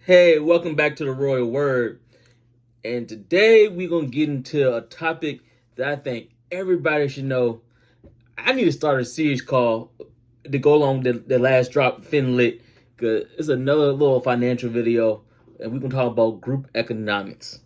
Hey, welcome back to the Royal Word. And today we're going to get into a topic that I think everybody should know. I need to start a series called to go along with the last drop, Finlit, because it's another little financial video, and we're going to talk about group economics.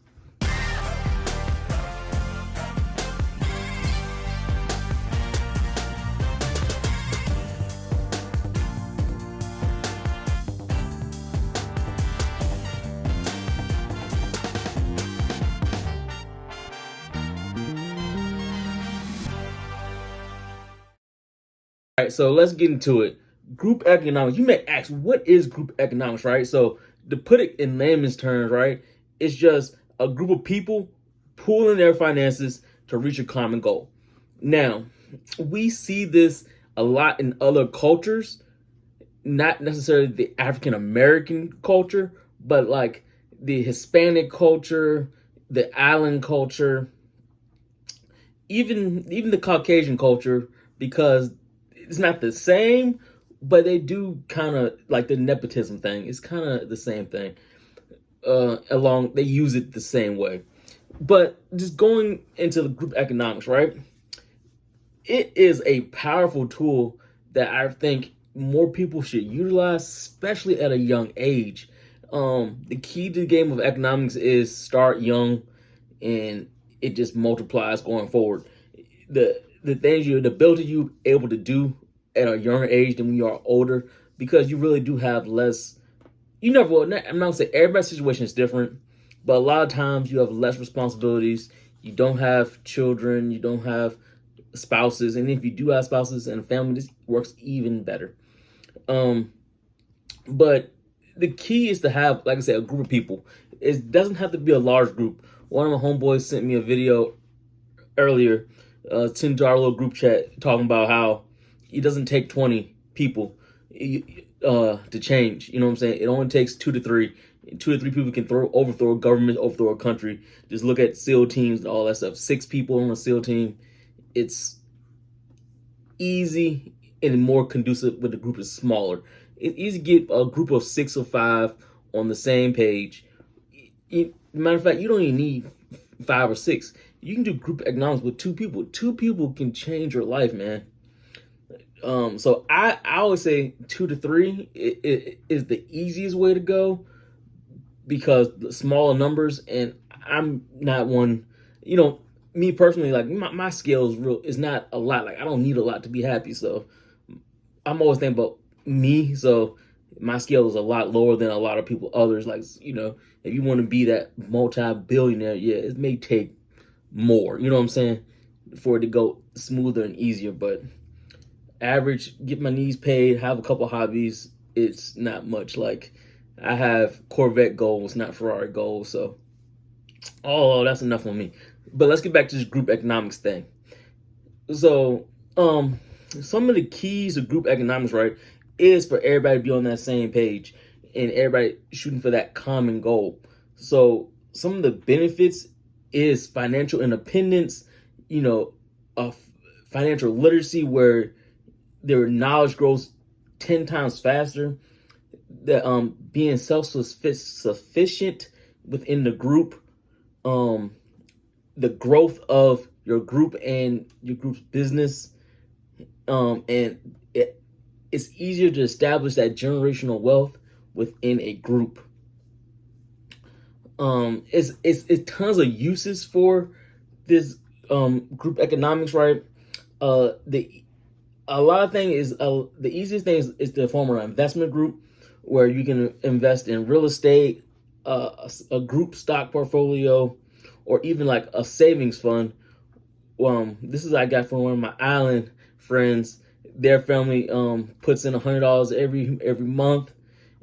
All right, so let's get into it. Group economics. You may ask, what is group economics, right? So to put it in layman's terms, right, it's just a group of people pooling their finances to reach a common goal. Now, we see this a lot in other cultures, not necessarily the African American culture, but like the Hispanic culture, the island culture, even the Caucasian culture, because it's not the same, but they do kind of like the nepotism thing. It's kind of the same thing. Along they use it the same way, but just going into the group economics, right? It is a powerful tool that I think more people should utilize, especially at a young age. The key to the game of economics is start young, and it just multiplies going forward. The ability you able to do at a younger age than when you are older, because you really do have less. You never. I'm not gonna say everybody's situation is different, but a lot of times you have less responsibilities. You don't have children. You don't have spouses, and if you do have spouses and a family, this works even better. Um, but the key is to have, like I said, a group of people. It doesn't have to be a large group. One of my homeboys sent me a video earlier, sent to our little group chat, talking about how it doesn't take 20 people to change. You know what I'm saying? It only takes two to three. 2 to 3 people can overthrow a government, overthrow a country. Just look at SEAL teams and all that stuff. 6 people on a SEAL team, it's easy and more conducive when the group is smaller. It's easy to get a group of 6 or 5 on the same page. Matter of fact, you don't even need 5 or 6. You can do group economics with 2 people. 2 people can change your life, man. So I always say 2 to 3 is the easiest way to go, because the smaller numbers, and I'm not one, me personally, like my scale is not a lot. Like I don't need a lot to be happy. So I'm always thinking about me. So my scale is a lot lower than a lot of people others. Like, if you want to be that multi-billionaire, yeah, it may take more, you know what I'm saying, for it to go smoother and easier. But average, get my needs paid, have a couple hobbies, it's not much. Like I have Corvette goals, not Ferrari goals. So, that's enough on me. But let's get back to this group economics thing. So, some of the keys of group economics, right, is for everybody to be on that same page and everybody shooting for that common goal. So, some of the benefits is financial independence, you know, financial literacy, where their knowledge grows 10 times faster. That being self-sufficient within the group, the growth of your group and your group's business, and it's easier to establish that generational wealth within a group. It's tons of uses for this group economics, right? The a lot of things is the easiest thing is to form an investment group where you can invest in real estate, a group stock portfolio, or even like a savings fund. This is I got from one of my island friends. Their family puts in $100 every month,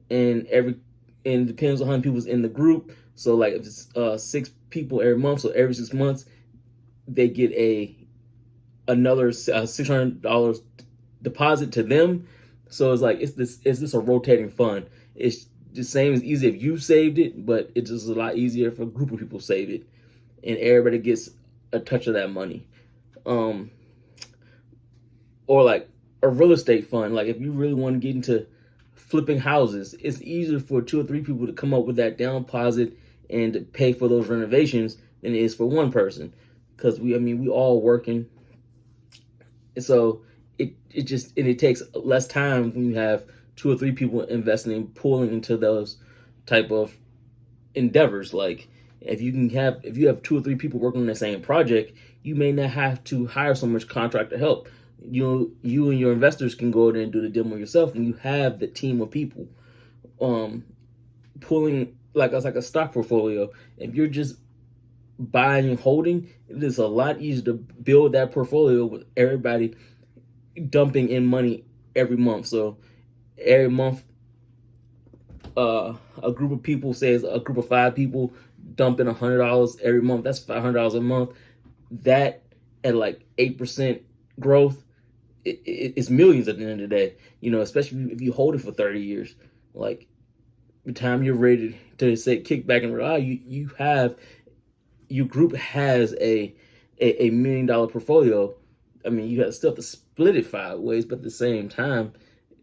and it depends on how many people's in the group. So like if it's 6 people every month, so every 6 months they get another $600 deposit to them. So it's like it's this a rotating fund. It's the same as easy if you saved it, but it's just a lot easier if a group of people save it, and everybody gets a touch of that money. Um, or like a real estate fund. Like if you really want to get into flipping houses. It's easier for 2 or 3 people to come up with that down deposit and to pay for those renovations than it is for one person. Because we all working, and so it takes less time when you have 2 or 3 people investing and pulling into those type of endeavors. Like if you have 2 or 3 people working on the same project, you may not have to hire so much contractor help. You and your investors can go there and do the demo yourself, and you have the team of people pulling like a stock portfolio. If you're just buying and holding, it is a lot easier to build that portfolio with everybody dumping in money every month. So every month, a group of people, says a group of 5 people, dump in $100 every month. That's $500 a month. That at like 8% growth, it's millions at the end of the day. Especially if you hold it for 30 years. Like the time you're ready to say kick back and rely, your group has a $1 million portfolio. You still have to split it 5 ways, but at the same time,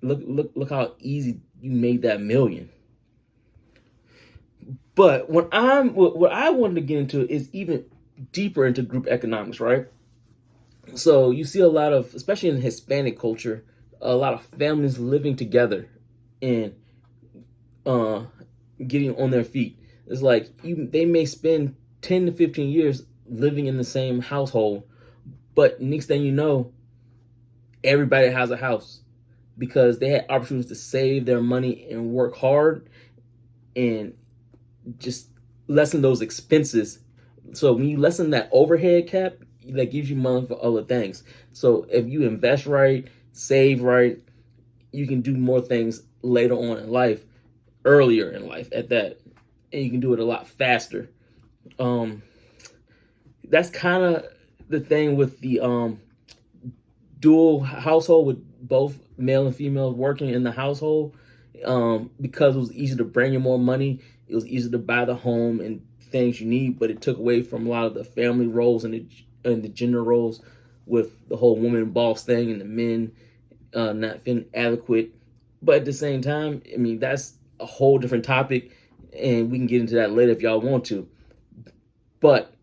look how easy you made that million. But what I wanted to get into is even deeper into group economics, right? So you see a lot of, especially in Hispanic culture, a lot of families living together and getting on their feet. It's like they may spend 10 to 15 years living in the same household, but next thing you know, everybody has a house because they had opportunities to save their money and work hard and just lessen those expenses. So when you lessen that overhead cap, that gives you money for other things. So if you invest right, save right, you can do more things later on in life, earlier in life at that, and you can do it a lot faster. That's kind of the thing with the dual household, with both male and female working in the household, because it was easy to bring in more money. It was easy to buy the home and things you need, but it took away from a lot of the family roles and the gender roles, with the whole woman boss thing and the men not feeling adequate. But at the same time, that's a whole different topic, and we can get into that later if y'all want to. But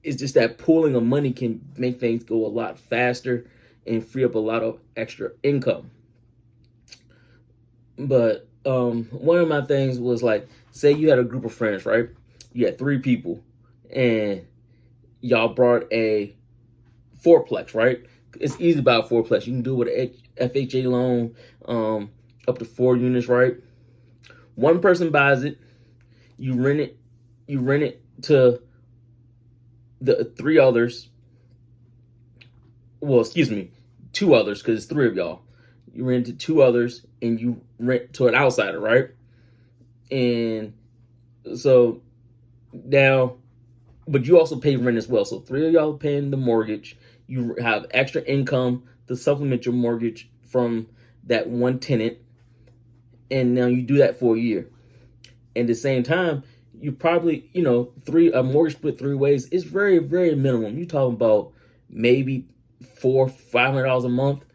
it's just that pooling of money can make things go a lot faster and free up a lot of extra income. But one of my things was, like, say you had a group of friends, right? You had 3 people, and y'all brought a fourplex, right? It's easy to buy a fourplex. You can do it with an FHA loan, up to 4 units, right? One person buys it, you rent it to the 3 others. Well, excuse me, 2 others, because it's 3 of y'all. You rent to 2 others, and you rent to an outsider, right? And so now, but you also pay rent as well. So 3 of y'all are paying the mortgage. You have extra income to supplement your mortgage from that one tenant. And now you do that for a year. And at the same time, you probably, a mortgage split 3 ways is very, very minimum. You're talking about maybe $400-500 a month.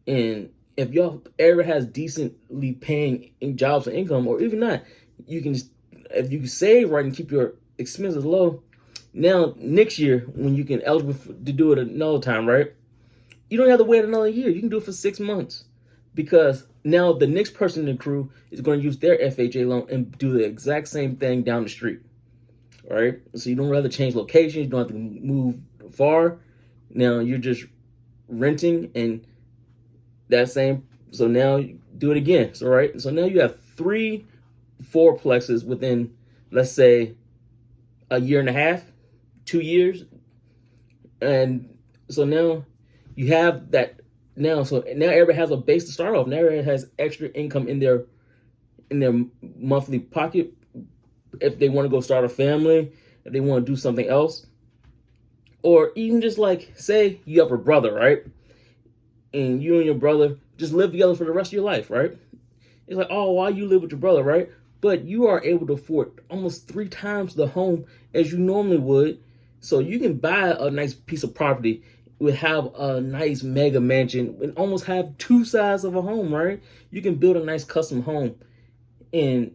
And if y'all ever has decently paying jobs or income, or even not, you can just, if you save right and keep your expenses low, now next year when you can eligible to do it another time, right? You don't have to wait another year. You can do it for 6 months, because now the next person in the crew is going to use their FHA loan and do the exact same thing down the street. All right. So you don't have to change locations. You don't have to move far. Now you're just renting, and that same. So now you do it again. So, right. So now you have 3 fourplexes within, let's say, a year and a half, 2 years. And so now you have that. So now everybody has a base to start off. Now everybody has extra income in their monthly pocket, if they want to go start a family, if they want to do something else, or even just, like, say you have a brother, right? And you and your brother just live together for the rest of your life, right? It's like, oh, why you live with your brother, right? But you are able to afford almost 3 times the home as you normally would. So you can buy a nice piece of property would have a nice mega mansion and almost have two sides of a home, right? You can build a nice custom home and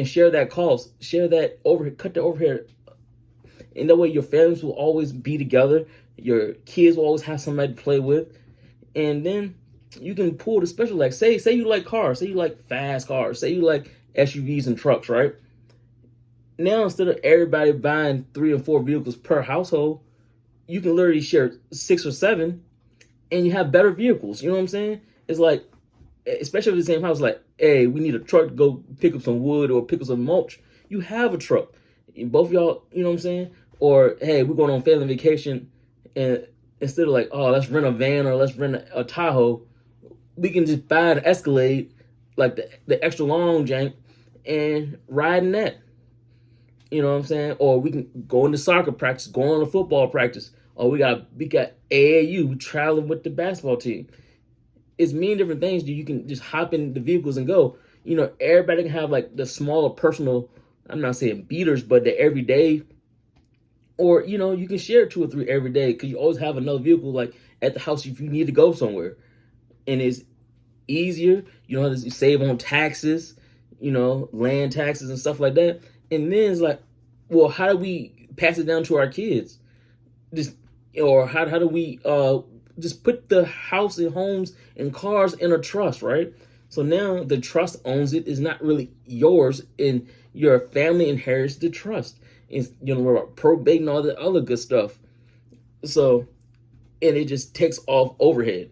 share that cost, share that overhead, cut the overhead, and that way your families will always be together. Your kids will always have somebody to play with, and then you can pull the special. Like say you like cars, say you like fast cars, say you like SUVs and trucks, right? Now instead of everybody buying 3 or 4 vehicles per household, you can literally share 6 or 7, and you have better vehicles. You know what I'm saying? It's like, especially if the same house, like, hey, we need a truck to go pick up some wood or pick up some mulch. You have a truck. Both of y'all, you know what I'm saying? Or hey, we're going on family vacation, and instead of like, oh, let's rent a van or let's rent a Tahoe, we can just buy an Escalade, like the extra long jank, and ride in that. You know what I'm saying? Or we can go into soccer practice, go on a football practice. Or we got AAU, we traveling with the basketball team. It's many different things that you can just hop in the vehicles and go. You know, everybody can have like the smaller personal, I'm not saying beaters, but the everyday. Or, you know, you can share 2 or 3 every day because you always have another vehicle like at the house if you need to go somewhere. And it's easier. You don't have to save on taxes, you know, land taxes and stuff like that. And then it's like, well, how do we pass it down to our kids? Just or how do we just put the house and homes and cars in a trust, right? So now the trust owns it. It's not really yours, and your family inherits the trust. It's, you know, about probate and all the other good stuff. So, and it just takes off overhead.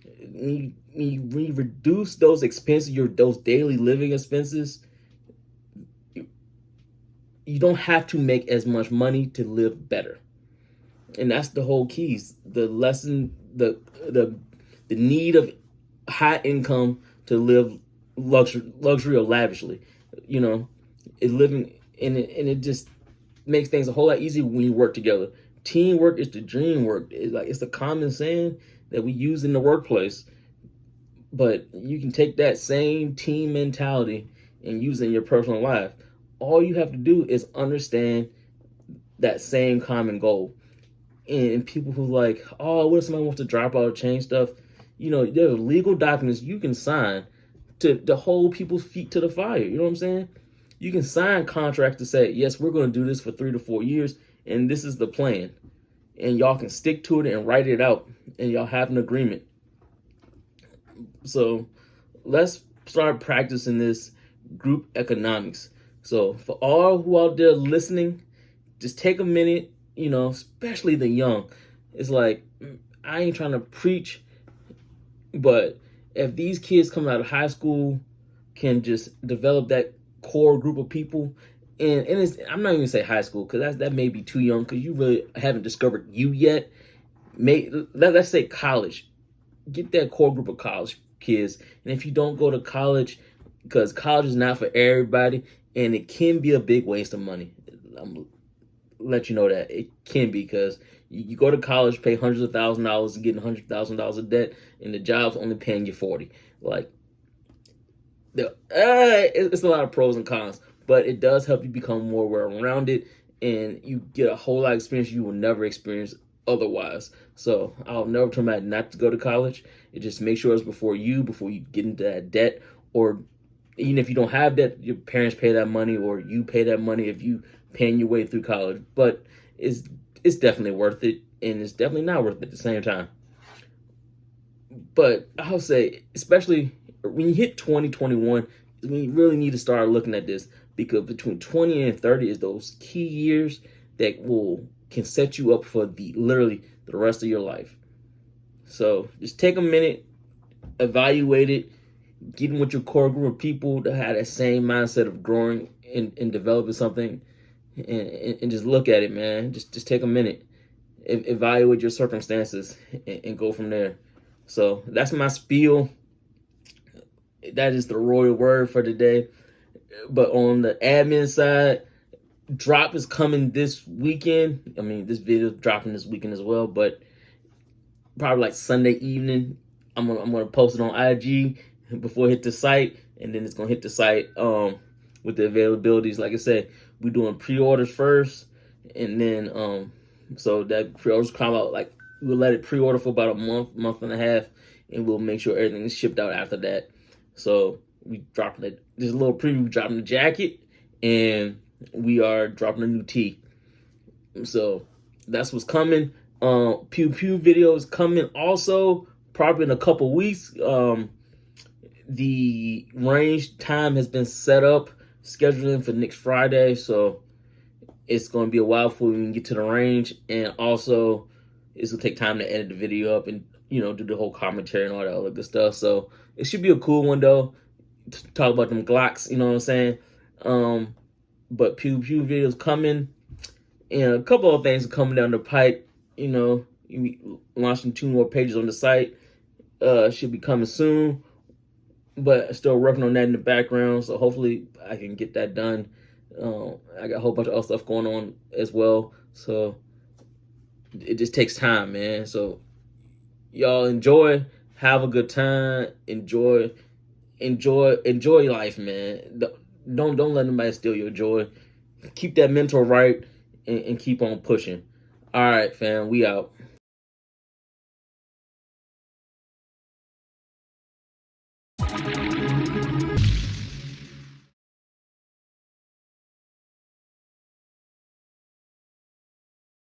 When you reduce those expenses, those daily living expenses, you don't have to make as much money to live better. And that's the whole keys. The lesson, the need of high income to live luxury or lavishly. You know, it living and it just makes things a whole lot easier when you work together. Teamwork is the dream work. It's the common saying that we use in the workplace. But you can take that same team mentality and use it in your personal life. All you have to do is understand that same common goal. And people who like, oh, what if somebody wants to drop out or change stuff? You know, there's legal documents you can sign to hold people's feet to the fire. You know what I'm saying? You can sign contracts to say, yes, we're going to do this for 3 to 4 years, and this is the plan. And y'all can stick to it and write it out, and y'all have an agreement. So let's start practicing this group economics. So for all who out there listening, just take a minute, you know, especially the young. It's like, I ain't trying to preach, but if these kids coming out of high school can just develop that core group of people, and it's, I'm not even gonna say high school because that may be too young because you really haven't discovered you yet. Let's say college. Get that core group of college kids, and if you don't go to college, because college is not for everybody, and it can be a big waste of money. I'm let you know that it can be, because you go to college, pay hundreds of $1,000s, and getting $100,000 of debt, and the job's only paying you 40. Like, it's a lot of pros and cons, but it does help you become more well-rounded, and you get a whole lot of experience you will never experience otherwise. So I'll never turn back not to go to college. It just make sure it's before you get into that debt, or even if you don't have that, your parents pay that money, or you pay that money if you paying your way through college. But it's definitely worth it, and it's definitely not worth it at the same time. But I'll say, especially when you hit 2021, is when you really need to start looking at this, because between 20 and 30 is those key years that can set you up for literally the rest of your life. So just take a minute, evaluate it, get in with your core group of people that have that same mindset of growing and developing something, and just look at it, man. Just take a minute, evaluate your circumstances, and go from there. So that's my spiel. That is the royal word for today. But on the admin side, drop is coming this weekend. I mean, this video is dropping this weekend as well, but probably like Sunday evening, I'm gonna post it on IG before it hit the site, and then it's gonna hit the site with the availabilities. Like I said, we're doing pre-orders first, and then so that pre-orders come out like we'll let it pre-order for about a month and a half, and we'll make sure everything is shipped out after that. So we dropping it. There's a little preview. Dropping the jacket, and we are dropping a new tee. So that's what's coming. Pew Pew video is coming also probably in a couple weeks. The range time has been set up, scheduling for next Friday, so it's going to be a while before we can get to the range, and also it's gonna take time to edit the video up and do the whole commentary and all that other good stuff. So it should be a cool one though. To talk about them Glocks, you know what I'm saying? But Pew Pew videos coming, and a couple of things are coming down the pipe. We launching 2 more pages on the site. Should be coming soon, but still working on that in the background. So hopefully I can get that done. I got a whole bunch of other stuff going on as well, so it just takes time, man. So y'all enjoy, have a good time, enjoy life, man. Don't let anybody steal your joy. Keep that mental right, and keep on pushing. All right, fam, we out.